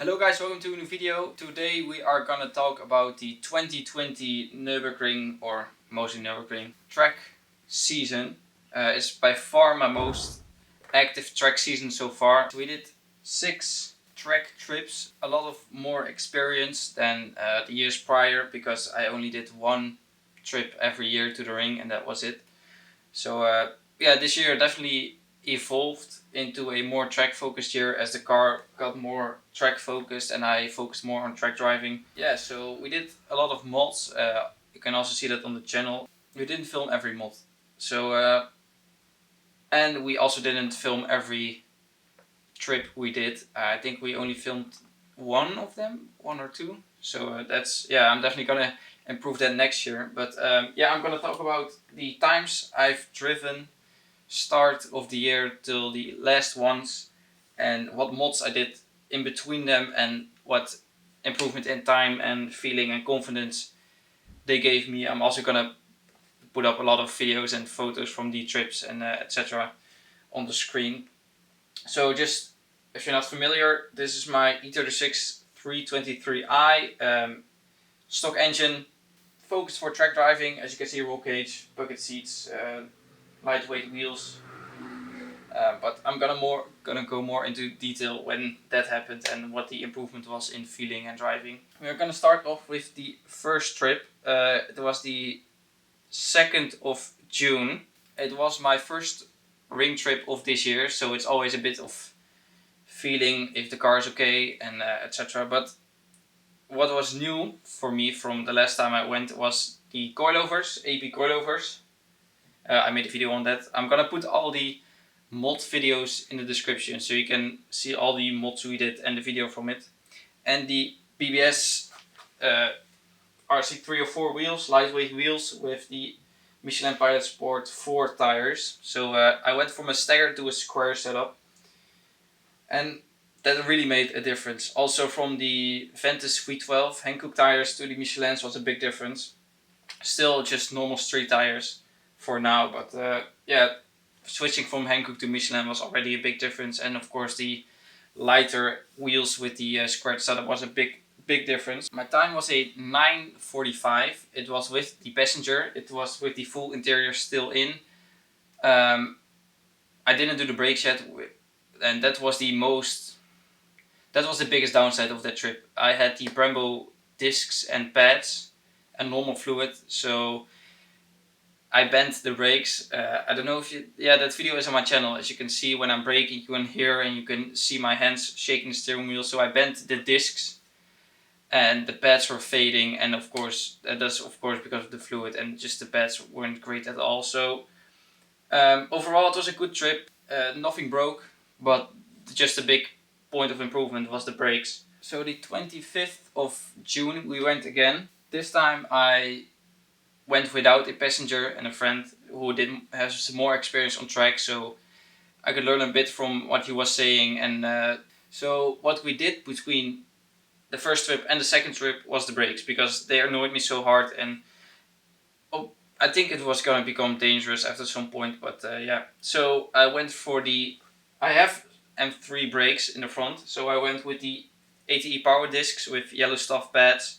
Hello guys, welcome to a new video. Today we are gonna talk about the 2020 Nurburgring, or mostly Nurburgring, track season. It's by far my most active track season so far. We did 6 track trips, a lot of more experience than the years prior, because I only did 1 trip every year to the ring and that was it. So yeah, this year definitely evolved into a more track focused year as the car got more track focused and I focused more on track driving. Yeah, so we did a lot of mods. You can also see that on the channel. We didn't film every mod. So and we also didn't film every trip we did. I think we only filmed 1 of them, 1 or 2. So that's, yeah, I'm definitely gonna improve that next year. But yeah, I'm gonna talk about the times I've driven start of the year till the last ones, and what mods I did in between them, and what improvement in time and feeling and confidence they gave me. I'm also gonna put up a lot of videos and photos from the trips and etc. on the screen. So just, if you're not familiar, this is my E36 323i stock engine, focused for track driving. As you can see, roll cage, bucket seats, lightweight wheels. But I'm gonna go more into detail when that happened and what the improvement was in feeling and driving. We're gonna start off with the first trip. It was the 2nd of June. It was my first ring trip of this year, so it's always a bit of feeling if the car is okay and etc. But what was new for me from the last time I went was the coilovers, AP coilovers. I made a video on that. I'm gonna put all the mod videos in the description so you can see all the mods we did and the video from it. And the BBS RC304 wheels, lightweight wheels with the Michelin Pilot Sport 4 tires. So I went from a staggered to a square setup, and that really made a difference. Also from the Ventus V12 Hankook tires to the Michelins was a big difference. Still just normal street tires for now, but yeah, switching from Hankook to Michelin was already a big difference, and of course the lighter wheels with the squared setup was a big difference. My time was a 9:45. It was with the passenger. It was with the full interior still in. I didn't do the brakes yet, and that was the biggest downside of that trip. I had the Brembo discs and pads and normal fluid, so I bent the brakes. I don't know if you, yeah, that video is on my channel. As you can see, when I'm braking, you can hear and you can see my hands shaking the steering wheel. So I bent the discs and the pads were fading, and of course, that's of course because of the fluid, and just the pads weren't great at all. So overall it was a good trip. Nothing broke, but just a big point of improvement was the brakes. So the 25th of June we went again. This time I went without a passenger and a friend who has more experience on track, so I could learn a bit from what he was saying. And so what we did between the first trip and the second trip was the brakes, because they annoyed me so hard, and I think it was gonna become dangerous after some point. But yeah, so I went for I have M3 brakes in the front, so I went with the ATE power discs with yellow stuff pads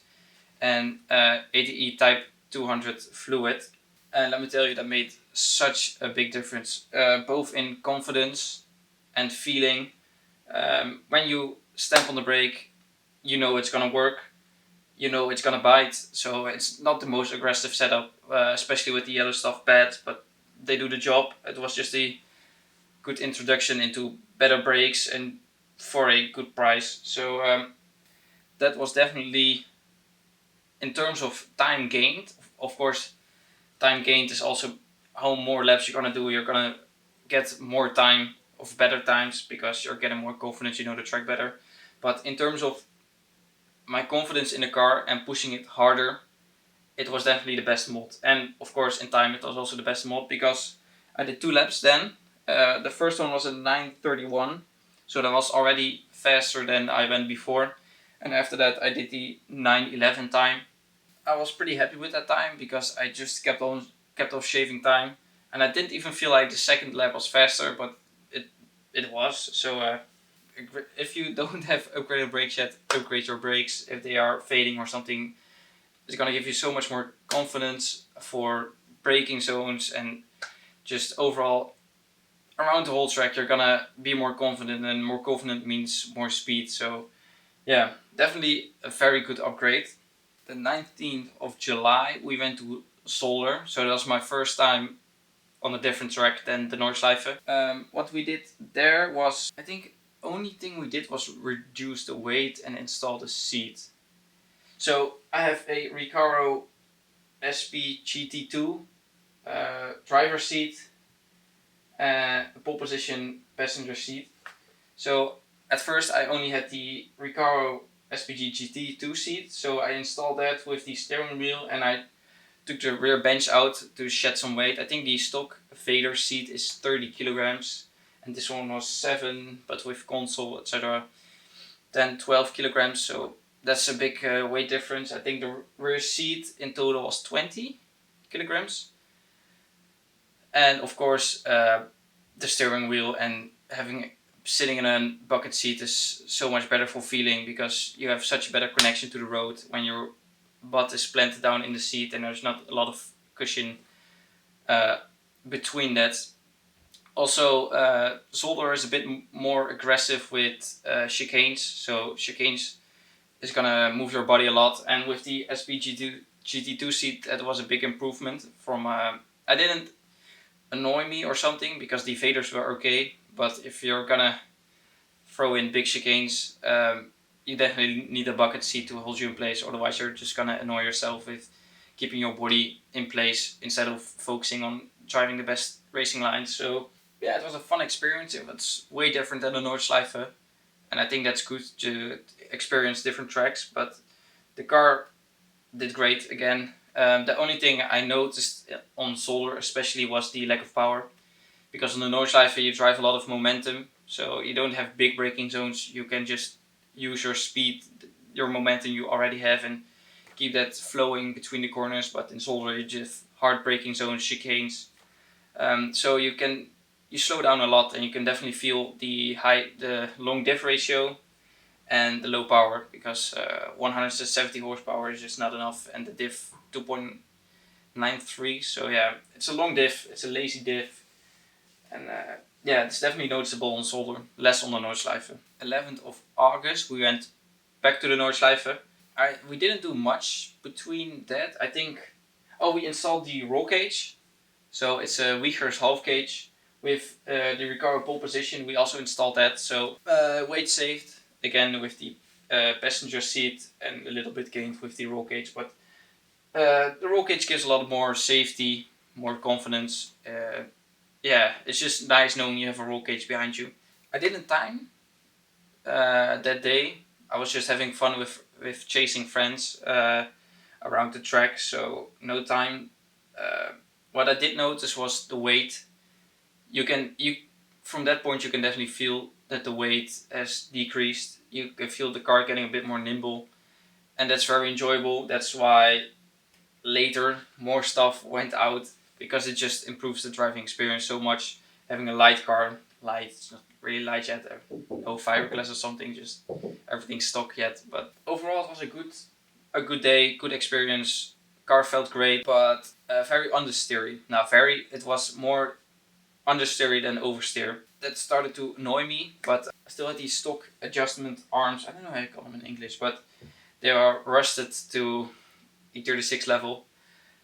and ATE Type 200 fluid. And let me tell you, that made such a big difference, both in confidence and feeling. When you stamp on the brake, you know it's gonna work, you know it's gonna bite. So it's not the most aggressive setup, especially with the yellow stuff pads, but they do the job. It was just a good introduction into better brakes and for a good price. So that was definitely, in terms of time gained, of course, time gained is also how more laps you're gonna do. You're gonna get more time of better times because you're getting more confidence, you know the track better. But in terms of my confidence in the car and pushing it harder, it was definitely the best mod. And of course in time it was also the best mod, because I did 2 laps then. The first one was a 9:31, so that was already faster than I went before. And after that I did the 9:11 time. I was pretty happy with that time because I just kept on shaving time, and I didn't even feel like the second lap was faster, but it was. So if you don't have upgraded brakes yet, upgrade your brakes if they are fading or something. It's gonna give you so much more confidence for braking zones, and just overall around the whole track you're gonna be more confident, and more confident means more speed. So yeah, definitely a very good upgrade. The 19th of July we went to Zolder, so that was my first time on a different track than the Nordschleife. What we did there was, I think only thing we did was reduce the weight and install the seat. So I have a Recaro SP GT2 driver seat, a pole position passenger seat. So at first I only had the Recaro SPG GT2 seat, so I installed that with the steering wheel, and I took the rear bench out to shed some weight. I think the stock Vader seat is 30 kilograms, and this one was 7, but with console, etc., then 12 kilograms. So that's a big weight difference. I think the rear seat in total was 20 kilograms. And of course, the steering wheel and sitting in a bucket seat is so much better for feeling, because you have such a better connection to the road when your butt is planted down in the seat and there's not a lot of cushion between that. Also, Zolder is a bit more aggressive with chicanes, so chicanes is gonna move your body a lot. And with the SPG2 seat, that was a big improvement from. I didn't annoy me or something because the faders were okay, but if you're gonna throw in big chicanes, you definitely need a bucket seat to hold you in place. Otherwise, you're just gonna annoy yourself with keeping your body in place instead of focusing on driving the best racing lines. So yeah, it was a fun experience. It was way different than the Nordschleife, and I think that's good to experience different tracks. But the car did great again. The only thing I noticed on Zolder especially was the lack of power, because on the Nordschleife you drive a lot of momentum, so you don't have big braking zones. You can just use your speed, your momentum you already have, and keep that flowing between the corners. But in Zolder you just hard braking zones, chicanes, so you slow down a lot, and you can definitely feel the long diff ratio and the low power, because 170 horsepower is just not enough, and the diff 2.93. So yeah, it's a long diff, it's a lazy diff, and yeah, it's definitely noticeable on Zolder, less on the Nordschleife. 11th of August we went back to the Nordschleife. We didn't do much between that. I think, we installed the roll cage. So it's a Uyghur's half cage with the Recaro pole position. We also installed that. So weight saved again with the passenger seat, and a little bit gained with the roll cage. But the roll cage gives a lot more safety, more confidence. Yeah, it's just nice knowing you have a roll cage behind you. I didn't time that day. I was just having fun with chasing friends around the track, so no time. What I did notice was the weight. You from that point you can definitely feel that the weight has decreased. You can feel the car getting a bit more nimble, and that's very enjoyable. That's why later more stuff went out, because it just improves the driving experience so much. Having a light car, it's not really light yet, no fiberglass or something, just everything's stock yet. But overall it was a good day, good experience. Car felt great, but very understeery. It was more understeery than oversteer. That started to annoy me, but I still had these stock adjustment arms. I don't know how you call them in English, but they are rusted to the 36 level.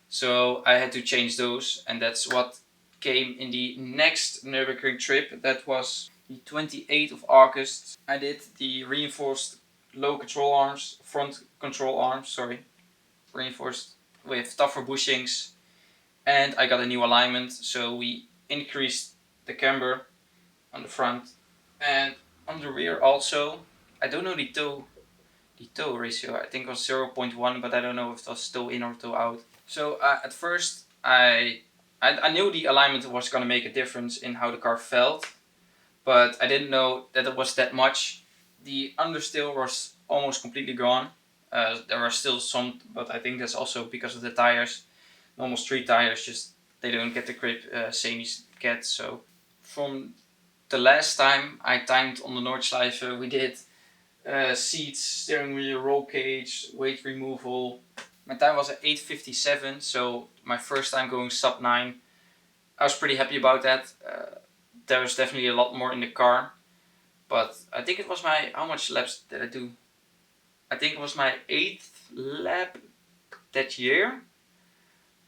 So I had to change those, and that's what came in the next Nurburgring trip. That was the 28th of August. I did the reinforced front control arms, reinforced with tougher bushings, and I got a new alignment, so we increased the camber on the front, and on the rear also. I don't know the toe ratio. I think it was 0.1, but I don't know if it was toe in or toe out. So at first I knew the alignment was going to make a difference in how the car felt, but I didn't know that it was that much. The understeer was almost completely gone. There were still some, but I think that's also because of the tires. Normal street tires, just they don't get the grip Samies get. So from the last time I timed on the Nordschleife, we did seats, steering wheel, roll cage, weight removal. My time was at 8:57, so my first time going sub 9. I was pretty happy about that. There was definitely a lot more in the car, but I think it was my, how much laps did I do? I think it was my 8th lap that year,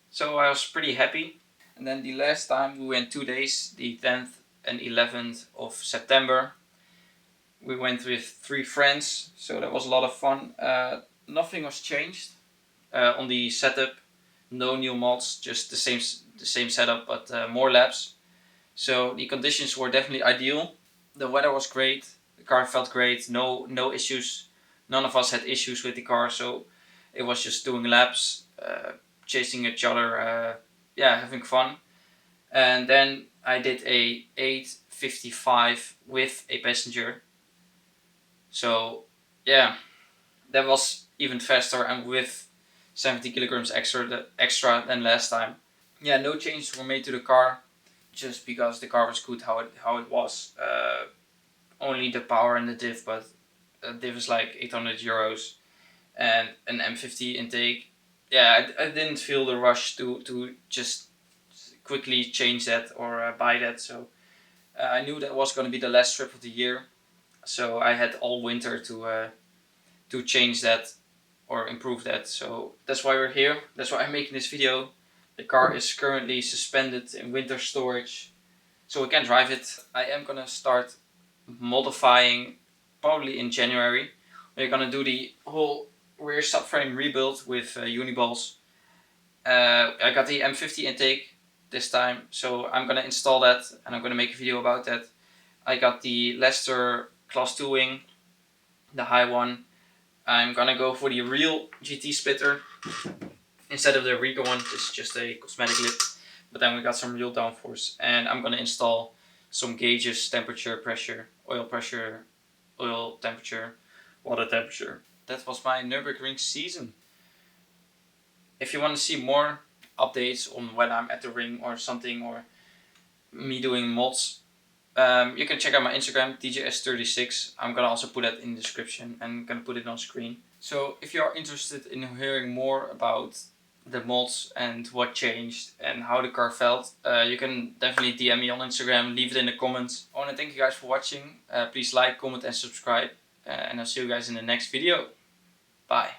so I was pretty happy. And then the last time we went 2 days, the 10th and 11th of September. We went with 3 friends, so that was a lot of fun. Nothing was changed on the setup. No new mods, just the same setup, but more laps. So the conditions were definitely ideal. The weather was great. The car felt great. No issues. None of us had issues with the car, so it was just doing laps, chasing each other, having fun. And then I did a 8:55 with a passenger. So yeah, that was even faster and with 70 kilograms extra than last time. Yeah, no changes were made to the car, just because the car was good how it was. Only the power and the diff, but diff is like 800 euros, and an M50 intake. Yeah, I didn't feel the rush to just quickly change that or buy that. So I knew that was going to be the last trip of the year, so I had all winter to change that or improve that. So that's why we're here. That's why I'm making this video. The car is currently suspended in winter storage, so we can drive it. I am gonna start modifying probably in January. We're gonna do the whole rear subframe rebuild with uniballs. I got the M50 intake this time, so I'm gonna install that and I'm gonna make a video about that. I got the Leicester Class 2 wing, the high one. I'm gonna go for the real GT splitter instead of the Riga one. This is just a cosmetic lip, but then we got some real downforce, and I'm gonna install some gauges: temperature, pressure, oil temperature, water temperature. That was my Nurburgring season. If you want to see more updates on when I'm at the ring or something, or me doing mods, you can check out my Instagram, DJS36. I'm gonna also put that in the description and gonna put it on screen. So if you are interested in hearing more about the mods and what changed and how the car felt, you can definitely DM me on Instagram, leave it in the comments. I want to thank you guys for watching. Please like, comment and subscribe, and I'll see you guys in the next video. Bye.